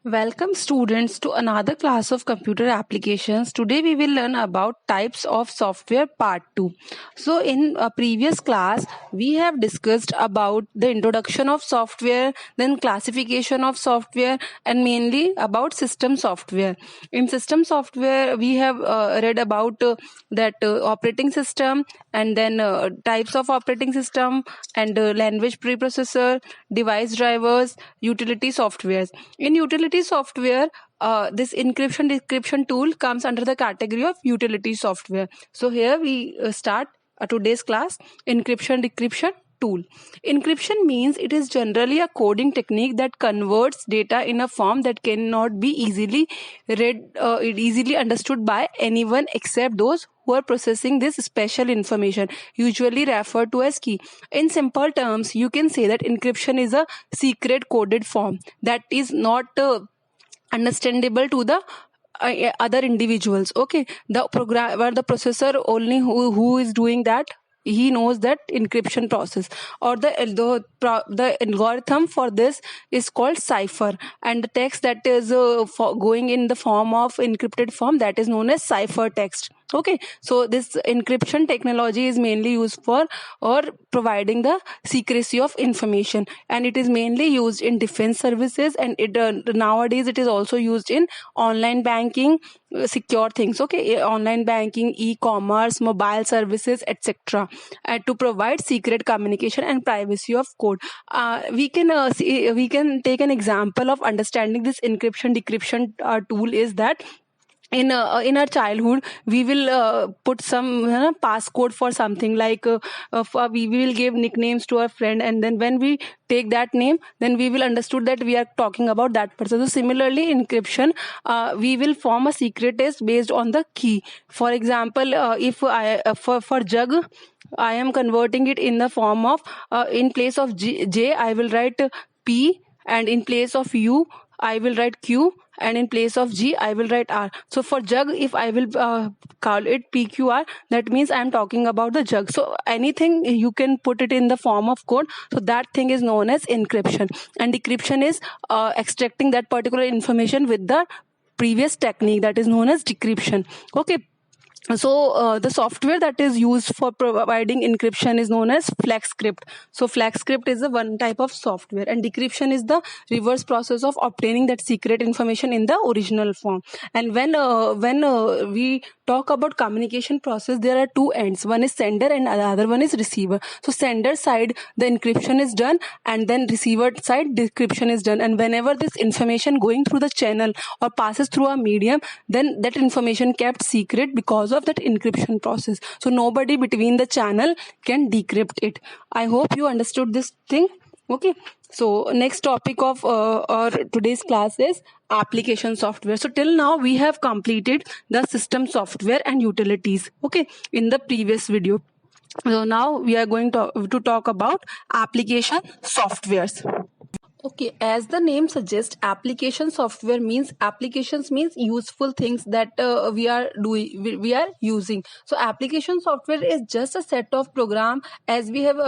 Welcome students to another class of computer applications. Today we will learn about types of software part 2. So in a previous class we have discussed about the introduction of software, then classification of software and mainly about system software. In system software we have read about that operating system and then types of operating system and language preprocessor, device drivers, utility softwares. In utility software, this encryption decryption tool comes under the category of utility software. So here we start today's class, encryption decryption tool. Encryption means it is generally a coding technique that converts data in a form that cannot be easily read, easily understood by anyone except those who are processing this special information, usually referred to as key. In simple terms, you can say that encryption is a secret coded form that is not understandable to the other individuals. Okay, the programmer, the processor only who is doing that, he knows that encryption process, or the algorithm for this is called cipher, and the text that is going in the form of encrypted form, that is known as cipher text. Okay, so this encryption technology is mainly used for or providing the secrecy of information, and it is mainly used in defense services, and it nowadays it is also used in online banking, secure things. Okay, online banking, e-commerce, mobile services, etc., to provide secret communication and privacy of code. We can take an example of understanding this encryption decryption tool is that in our childhood we will put some passcode for something like we will give nicknames to our friend, and then when we take that name, then we will understood that we are talking about that person. So similarly, encryption, we will form a secret test based on the key. For example, if I for jug, I am converting it in the form of in place of J I will write P, and in place of U I will write Q, and in place of G I will write R. So for jug, if I will call it PQR, that means I am talking about the jug. So anything you can put it in the form of code, so that thing is known as encryption. And decryption is extracting that particular information with the previous technique, that is known as decryption. Okay, so the software that is used for providing encryption is known as FlexScript. So FlexScript is a one type of software, and decryption is the reverse process of obtaining that secret information in the original form. And when we talk about communication process, there are two ends. One is sender and the other one is receiver. So sender side the encryption is done, and then receiver side decryption is done. And whenever this information going through the channel or passes through a medium, then that information kept secret because of that encryption process. So nobody between the channel can decrypt it. I hope you understood this thing. Okay, so next topic of our today's class is application software. So till now we have completed the system software and utilities, okay, in the previous video. So now we are going to talk about application softwares. Okay, as the name suggests, application software means applications means useful things that we are doing, we are using. So application software is just a set of program, as we have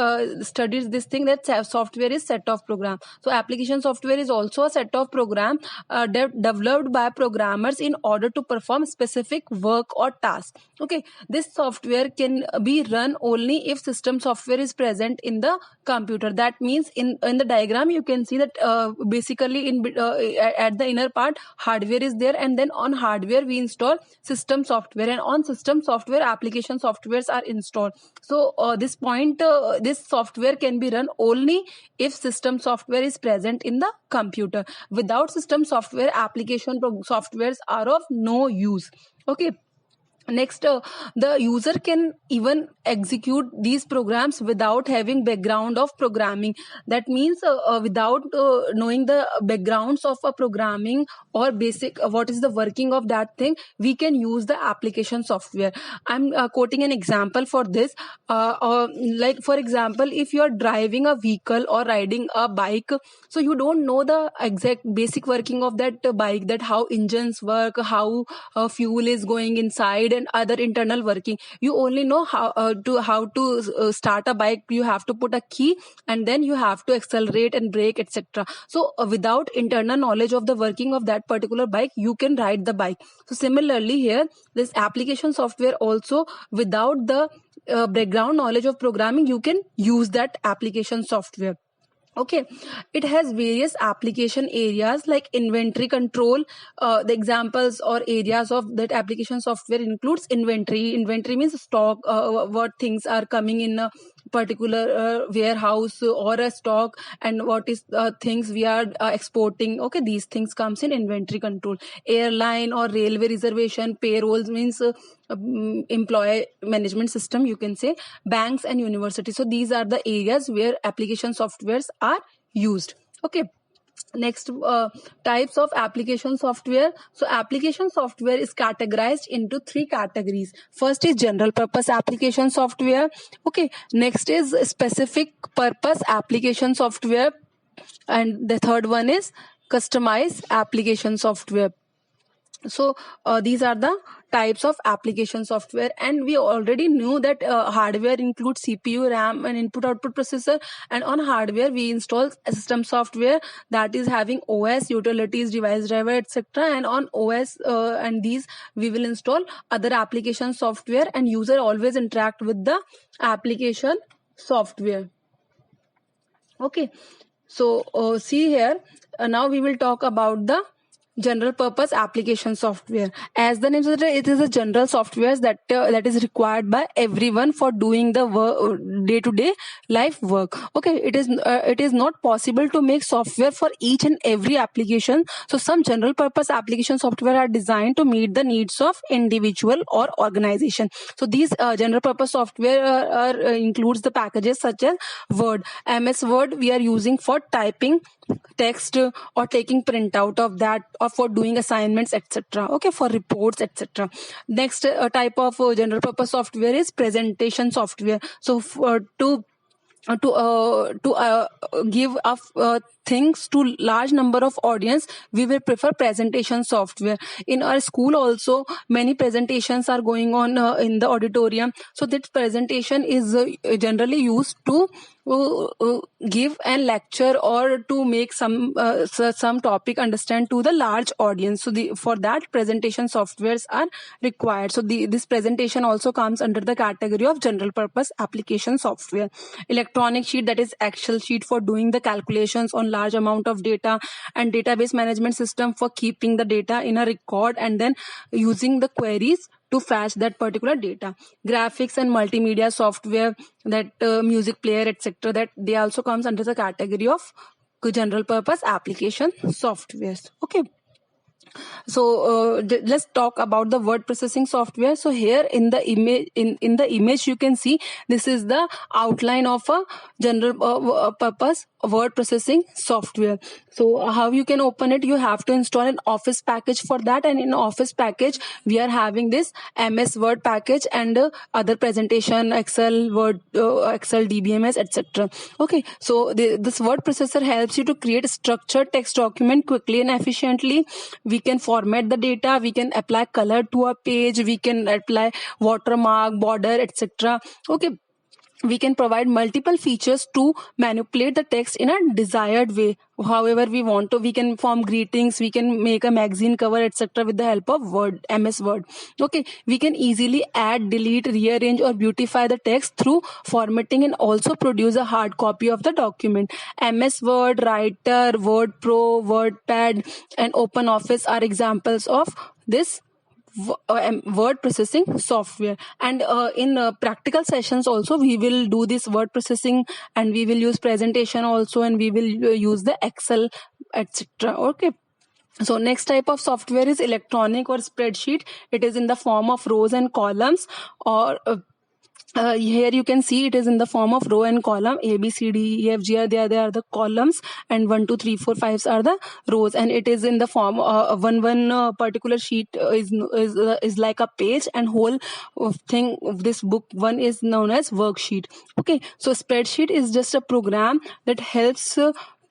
studied this thing that software is set of program. So application software is also a set of program developed by programmers in order to perform specific work or task. Okay, this software can be run only if system software is present in the computer. That means in the diagram you can see that basically at the inner part hardware is there, and then on hardware we install system software, and on system software application softwares are installed. So this software can be run only if system software is present in the computer. Without system software, application softwares are of no use. Okay, next, the user can even execute these programs without having background of programming. That means without knowing the backgrounds of a programming or basic what is the working of that thing, we can use the application software. I'm quoting an example for this. Like for example, if you are driving a vehicle or riding a bike, so you don't know the exact basic working of that bike, that how engines work, how fuel is going inside, other internal working. You only know how to start a bike. You have to put a key, and then you have to accelerate and brake, etc. So without internal knowledge of the working of that particular bike, you can ride the bike. So similarly here, this application software also, without the background knowledge of programming, you can use that application software. Okay, it has various application areas like inventory control. The examples or areas of that application software includes inventory. Inventory means stock, what things are coming in a particular warehouse or a stock, and what is things we are exporting. Okay, these things comes in inventory control. Airline or railway reservation, payrolls means employee management system, you can say. Banks and universities. So these are the areas where application softwares are used. Okay, next, types of application software. So application software is categorized into three categories. First is general purpose application software. Okay, next is specific purpose application software, and the third one is customized application software. So these are the types of application software, and we already knew that hardware includes CPU, RAM, and input output processor. And on hardware we install system software that is having OS, utilities, device driver, etc. And on OS and these we will install other application software, and user always interact with the application software. Okay, so see here, now we will talk about the general purpose application software. As the name suggests, it is a general software that is required by everyone for doing the day-to-day life work. Okay, it is not possible to make software for each and every application. So some general purpose application software are designed to meet the needs of individual or organization. So these general purpose software includes the packages such as Word. MS Word we are using for typing text or taking printout of that, or for doing assignments, etc. Okay, for reports, etc. Next type of general purpose software is presentation software. So to give things to large number of audience, we will prefer presentation software. In our school also, many presentations are going on in the auditorium. So that presentation is generally used to give a lecture or to make some topic understand to the large audience. So for that, presentation softwares are required. So this presentation also comes under the category of general purpose application software. Electronic sheet, that is Excel sheet for doing the calculations on large amount of data, and database management system for keeping the data in a record and then using the queries to fetch that particular data. Graphics and multimedia software, that music player, etc., that they also comes under the category of general purpose application softwares. Okay, so let's talk about the word processing software. So here in the image, in the image you can see this is the outline of a general purpose word processing software. So how you can open it? You have to install an Office package for that, and in Office package we are having this MS Word package and other presentation, Excel, Word, Excel, DBMS, etc. Okay, so this word processor helps you to create a structured text document quickly and efficiently. We can format the data, we can apply color to a page, we can apply watermark, border, etc. Okay, we can provide multiple features to manipulate the text in a desired way. However we want to, we can form greetings, we can make a magazine cover, etc. with the help of Word, MS Word. Okay, we can easily add, delete, rearrange or beautify the text through formatting, and also produce a hard copy of the document. MS Word, Writer, Word Pro, WordPad and OpenOffice are examples of this word processing software. And in practical sessions also we will do this word processing, and we will use presentation also, and we will use the Excel, etc. Okay, so next type of software is electronic or spreadsheet. It is in the form of rows and columns, or here you can see it is in the form of row and column. A, B, C, D, E, F, G are there. They are the columns, and 1, 2, 3, 4, 5 are the rows. And it is in the form one particular sheet is like a page, and whole thing of this book one is known as worksheet. Okay, so spreadsheet is just a program that helps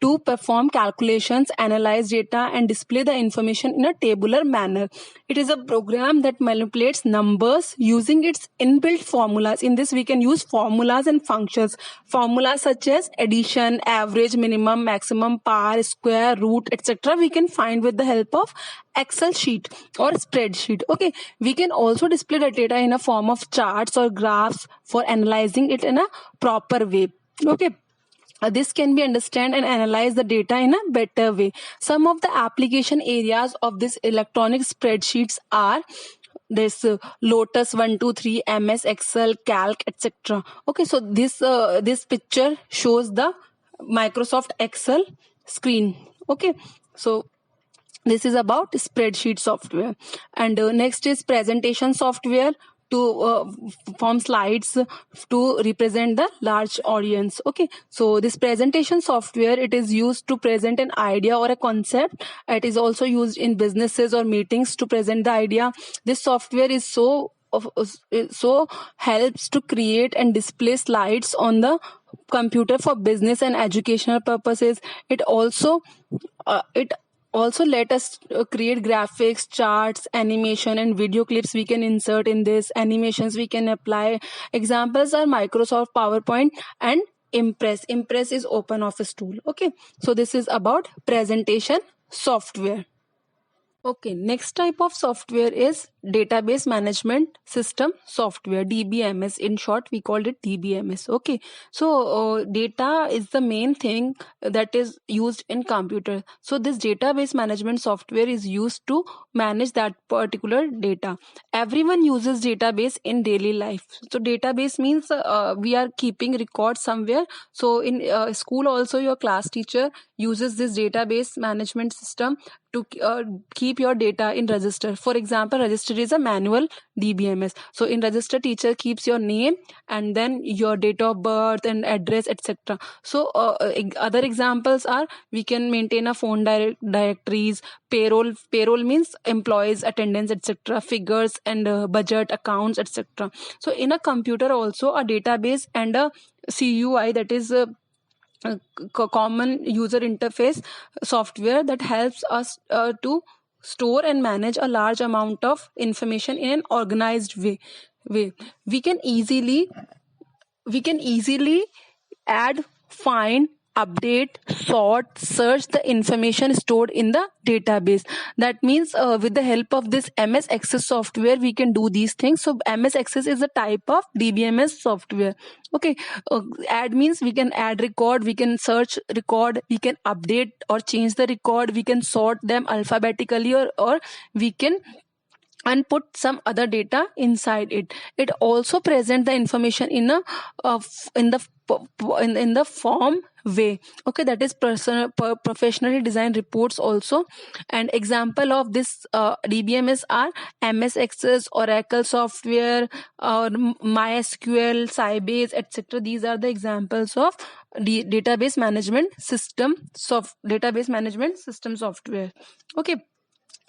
to perform calculations, analyze data, and display the information in a tabular manner. It is a program that manipulates numbers using its inbuilt formulas. In this, we can use formulas and functions. Formulas such as addition, average, minimum, maximum, par, square, root, etc. we can find with the help of Excel sheet or spreadsheet. Okay, we can also display the data in a form of charts or graphs for analyzing it in a proper way. Okay, this can be understand and analyze the data in a better way. Some of the application areas of this electronic spreadsheets are this Lotus 123, MS Excel, Calc, etc. Okay, so this picture shows the Microsoft Excel screen. Okay, so this is about spreadsheet software. And next is presentation software to form slides to represent the large audience. Okay, so this presentation software, it is used to present an idea or a concept. It is also used in businesses or meetings to present the idea. This software is so helps to create and display slides on the computer for business and educational purposes. It also let us create graphics, charts, animation, and video clips we can insert in this. Animations we can apply. Examples are Microsoft PowerPoint and Impress. Impress is open office tool. Okay, so this is about presentation software. Okay, next type of software is database management system software, DBMS. In short, we called it DBMS. Okay, so data is the main thing that is used in computer. So this database management software is used to manage that particular data. Everyone uses database in daily life. So database means we are keeping records somewhere. So in school also, your class teacher uses this database management system to keep your data in register. For example, register is a manual DBMS. So in register, teacher keeps your name and then your date of birth and address, etc. So other examples are, we can maintain a phone directories, payroll means employees attendance, etc., figures and budget accounts, etc. So in a computer also, a database and a CUI, that is common user interface software, that helps us to store and manage a large amount of information in an organized way. We can easily add, find, update, sort, search the information stored in the database. That means with the help of this MS Access software, we can do these things. So MS Access is a type of DBMS software. Okay, add means we can add record, we can search record, we can update or change the record, we can sort them alphabetically, or we can and put some other data inside it. It also present the information in a in the form way. Okay, that is professionally designed reports also. And example of this DBMS are MS Access, Oracle software, or MySQL, Sybase, etc. These are the examples of database management system software. Okay,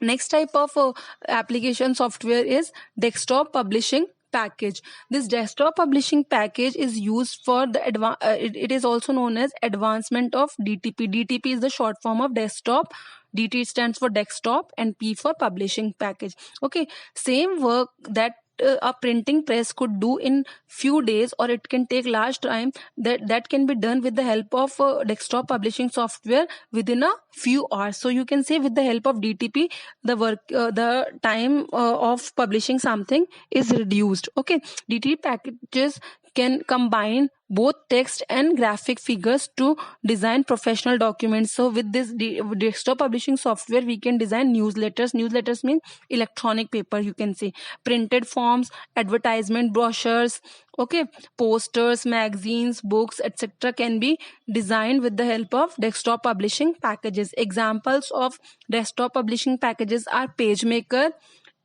next type of application software is desktop publishing package. This desktop publishing package is used for the it is also known as advancement of DTP. DTP is the short form of desktop. DT stands for desktop and P for publishing package. Okay, same work that a printing press could do in few days, or it can take large time, that can be done with the help of desktop publishing software within a few hours. So you can say with the help of DTP, the time of publishing something is reduced. Okay, DTP packages can combine both text and graphic figures to design professional documents. So with this desktop publishing software, we can design newsletters. Newsletters mean electronic paper, you can say, printed forms, advertisement brochures, okay, posters, magazines, books, etc. can be designed with the help of desktop publishing packages. Examples of desktop publishing packages are PageMaker,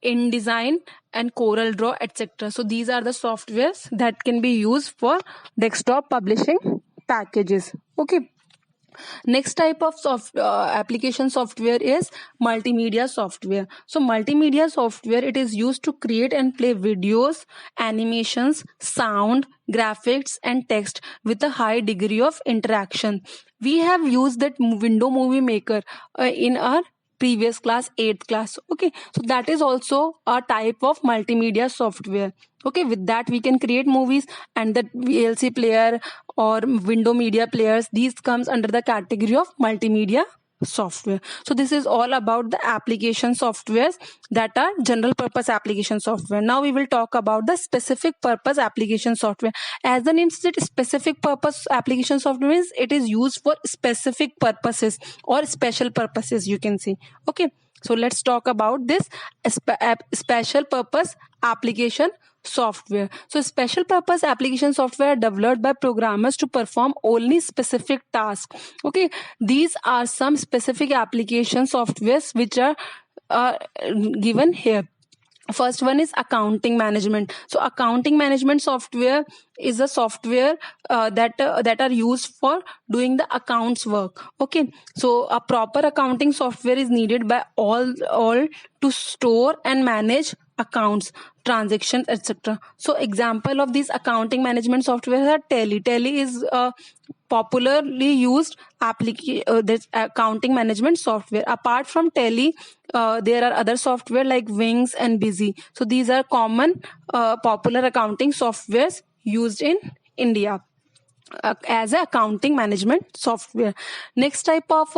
InDesign, and CorelDRAW, etc. So these are the softwares that can be used for desktop publishing packages. Okay, Next type of application software is multimedia software. So multimedia software, it is used to create and play videos, animations, sound, graphics and text with a high degree of interaction. We have used that window movie maker in our previous class, 8th class. Okay, so that is also a type of multimedia software. Okay, with that we can create movies, and the VLC player or window media players, these comes under the category of multimedia software. So this is all about the application softwares that are general purpose application software. Now we will talk about the specific purpose application software. As the name says, specific purpose application software is, it is used for specific purposes or special purposes, you can see. Okay, so let's talk about this special purpose application software. So special purpose application software are developed by programmers to perform only specific tasks. Okay, these are some specific application softwares which are given here. First one is accounting management. So accounting management software is a software that are used for doing the accounts work. Okay, so a proper accounting software is needed by all to store and manage accounts, transactions, etc. So example of these accounting management software are Tally. Tally is popularly used this accounting management software. Apart from Tally, there are other software like Wings and Busy. So these are common popular accounting softwares used in India as a accounting management software. Next type of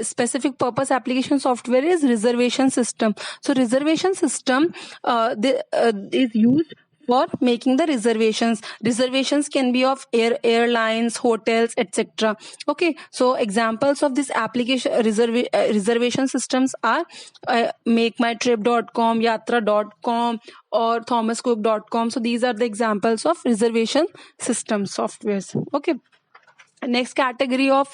specific purpose application software is reservation system. So reservation system is used for making the reservations. Reservations can be of airlines, hotels, etc. Okay, so examples of this application reservation systems are makemytrip.com, yatra.com, or thomascook.com. So these are the examples of reservation system softwares. Okay, next category of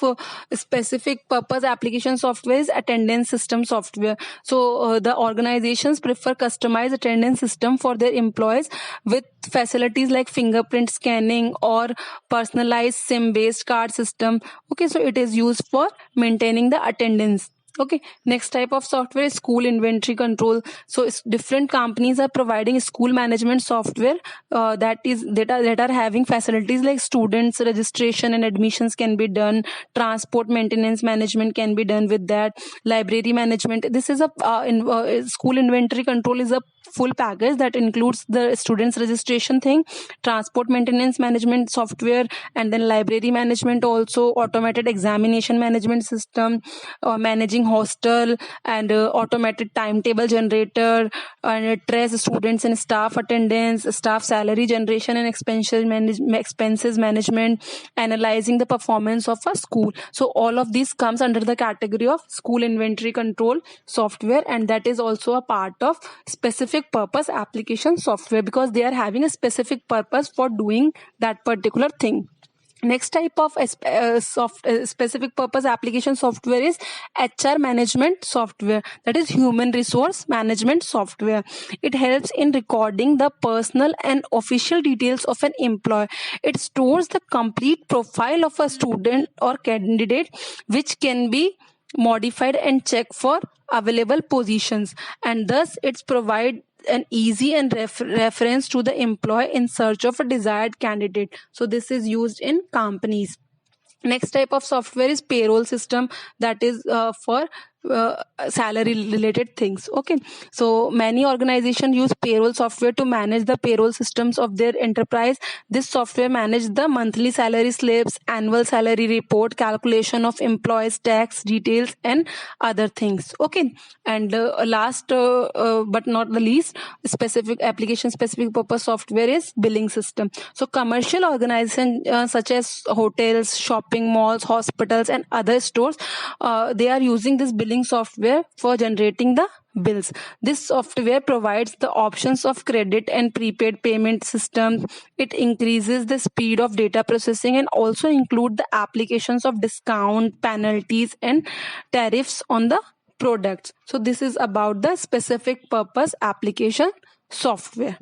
specific purpose application software is attendance system software. So the organizations prefer customized attendance system for their employees with facilities like fingerprint scanning or personalized SIM based card system. Okay, so it is used for maintaining the attendance. Okay, next type of software is school inventory control. So different companies are providing school management software that are having facilities like students registration and admissions can be done, transport maintenance management can be done with that, library management. This is a school inventory control is a full package that includes the students registration thing, transport maintenance management software, and then library management, also automated examination management system, managing hostel, and automated timetable generator, and trace students and staff attendance, staff salary generation and expenses management, analyzing the performance of a school. So all of this comes under the category of school inventory control software, and that is also a part of specific purpose application software because they are having a specific purpose for doing that particular thing. Next type of specific purpose application software is HR management software, that is human resource management software. It helps in recording the personal and official details of an employee. It stores the complete profile of a student or candidate, which can be modified and checked for available positions, and thus it's provide an easy and reference to the employee in search of a desired candidate. So this is used in companies. Next type of software is payroll system, that is for salary related things. Okay, so many organizations use payroll software to manage the payroll systems of their enterprise. This software manages the monthly salary slips, annual salary report, calculation of employees tax details, and other things. Okay, and last but not the least, specific application specific purpose software is billing system. So commercial organizations such as hotels, shopping malls, hospitals, and other stores, they are using this billing software for generating the bills. This software provides the options of credit and prepaid payment systems. It increases the speed of data processing and also include the applications of discount, penalties, and tariffs on the products. So this is about the specific purpose application software.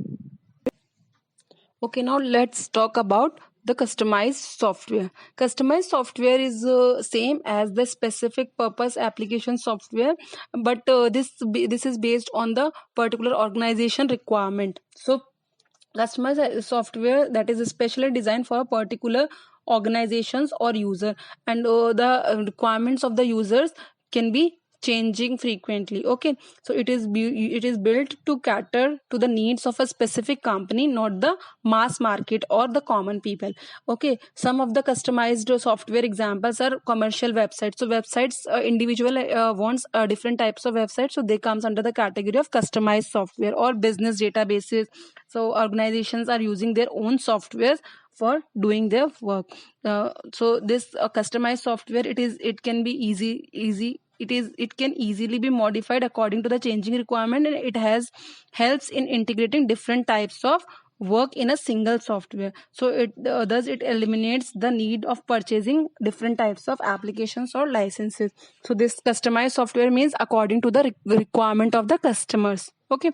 Okay, now let's talk about the customized software. Customized software is same as the specific purpose application software, but this is based on the particular organization requirement. So customized software that is especially designed for a particular organizations or user, and the requirements of the users can be changing frequently. Okay, so it is built to cater to the needs of a specific company, not the mass market or the common people. Okay, some of the customized software examples are commercial websites. So websites, individual wants different types of websites, so they comes under the category of customized software. Or business databases, so organizations are using their own softwares for doing their work. So this customized software, it can be easy it can easily be modified according to the changing requirement, and it has helps in integrating different types of work in a single software. So it eliminates the need of purchasing different types of applications or licenses. So this customized software means according to the requirement of the customers. Okay,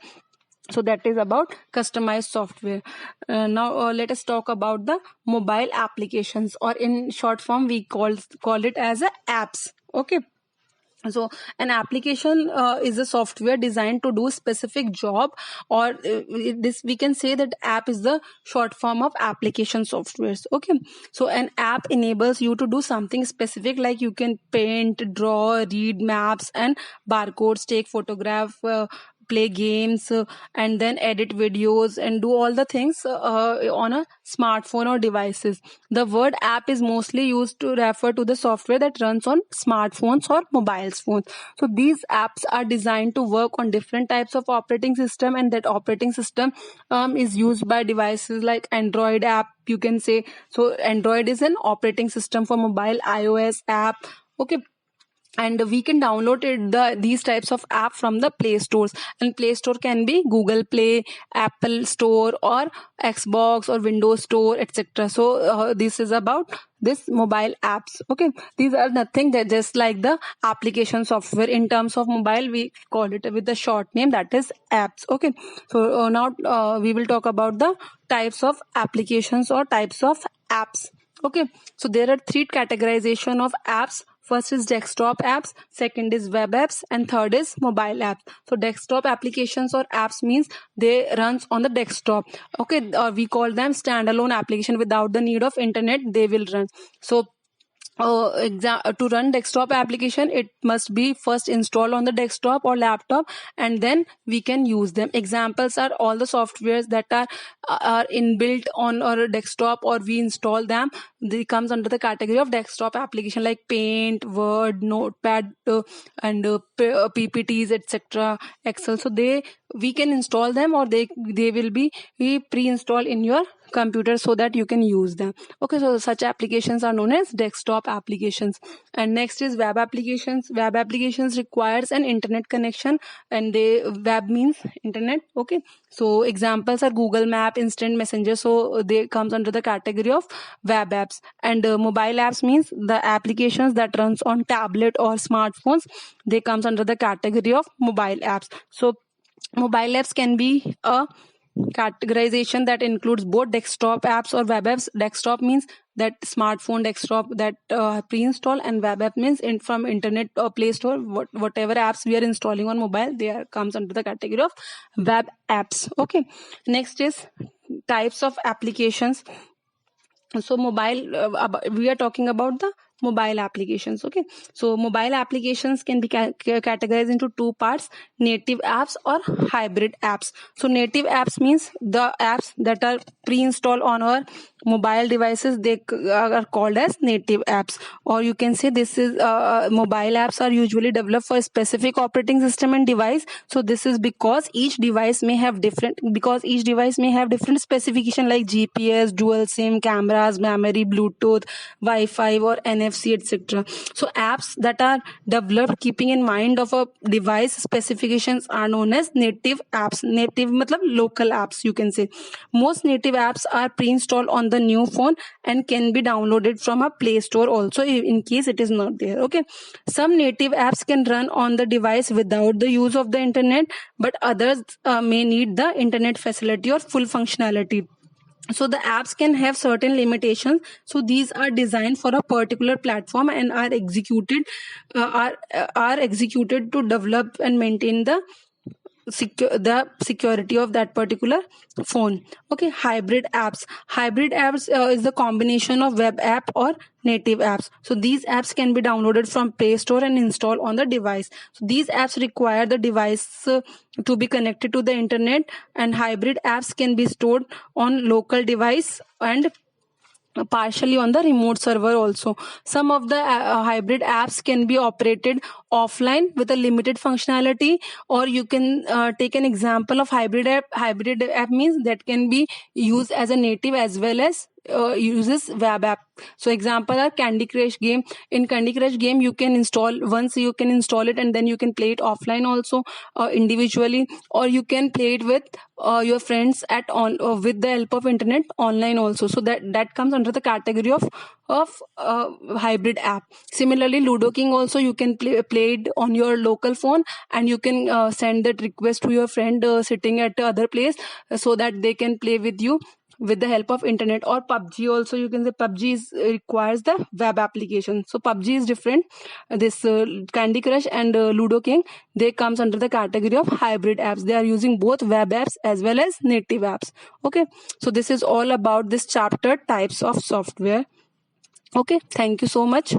so that is about customized software. Now let us talk about the mobile applications, or in short form we call it as a apps. Okay, so an application is a software designed to do specific job, or this we can say that app is the short form of application softwares. Okay, so an app enables you to do something specific, like you can paint, draw, read maps and barcodes, take photograph, play games, and then edit videos and do all the things on a smartphone or devices. The word app is mostly used to refer to the software that runs on smartphones or mobile phones. So these apps are designed to work on different types of operating system, and that operating system is used by devices like Android app, you can say. So Android is an operating system for mobile, iOS app. Okay, and we can download these types of app from the play stores, and play store can be Google Play, Apple Store, or Xbox or Windows Store, etc. So this is about this mobile apps. Okay, these are nothing, that just like the application software. In terms of mobile, we call it with the short name, that is apps. Okay, so now we will talk about the types of applications or types of apps. Okay, so there are three categorization of apps. First is desktop apps, second is web apps, and third is mobile apps. So desktop applications or apps means they runs on the desktop. Okay, we call them standalone application. Without the need of internet, they will run. So to run desktop application, it must be first installed on the desktop or laptop, and then we can use them. Examples are all the softwares that are inbuilt on our desktop, or we install them. They comes under the category of desktop application, like Paint, Word, Notepad, and PPTs, etc., Excel. So we can install them, or they will be pre-installed in your computer so that you can use them. Okay, so such applications are known as desktop applications. And next is web applications. Web applications requires an internet connection, and web means internet. Okay, so examples are Google Map, Instant Messenger. So they comes under the category of web apps. And mobile apps means the applications that runs on tablet or smartphones. They comes under the category of mobile apps. So mobile apps can be a categorization that includes both desktop apps or web apps. Desktop means that smartphone desktop that pre-install, and web app means from internet or play store. Whatever apps we are installing on mobile, they comes under the category of web apps. Okay, next is types of applications. So we are talking about the mobile applications. Okay, so mobile applications can be categorized into two parts: native apps or hybrid apps. So native apps means the apps that are pre-installed on our mobile devices. They are called as native apps. Or you can say this is mobile apps are usually developed for a specific operating system and device. So this is because each device may have different specification, like GPS, dual SIM, cameras, memory, Bluetooth, Wi-Fi, or NFC, etc. So apps that are developed keeping in mind of a device specifications are known as native apps. Native matlab local apps, you can say. Most native apps are pre-installed on the new phone and can be downloaded from a Play Store also, in case it is not there. Okay, some native apps can run on the device without the use of the internet, but others may need the internet facility or full functionality. So the apps can have certain limitations, so these are designed for a particular platform and are executed to develop and maintain the security of that particular phone. Okay, hybrid apps is the combination of web app or native apps. So these apps can be downloaded from Play Store and installed on the device. So these apps require the device to be connected to the internet, and hybrid apps can be stored on local device and partially on the remote server also. Some of the hybrid apps can be operated offline with a limited functionality, or you can take an example of hybrid app means that can be used as a native as well as uses web app. So example are Candy Crush game. In Candy Crush game, you can install it and then you can play it offline also, individually, or you can play it with your friends with the help of internet online also. So that comes under the category of hybrid app. Similarly, Ludo King also, you can play it on your local phone, and you can send that request to your friend sitting at the other place, so that they can play with you with the help of internet. Or PUBG also, you can say PUBG requires the web application. So PUBG is different. This Candy Crush and Ludo King, they comes under the category of hybrid apps. They are using both web apps as well as native apps. Okay, so this is all about this chapter, types of software. Okay, thank you so much.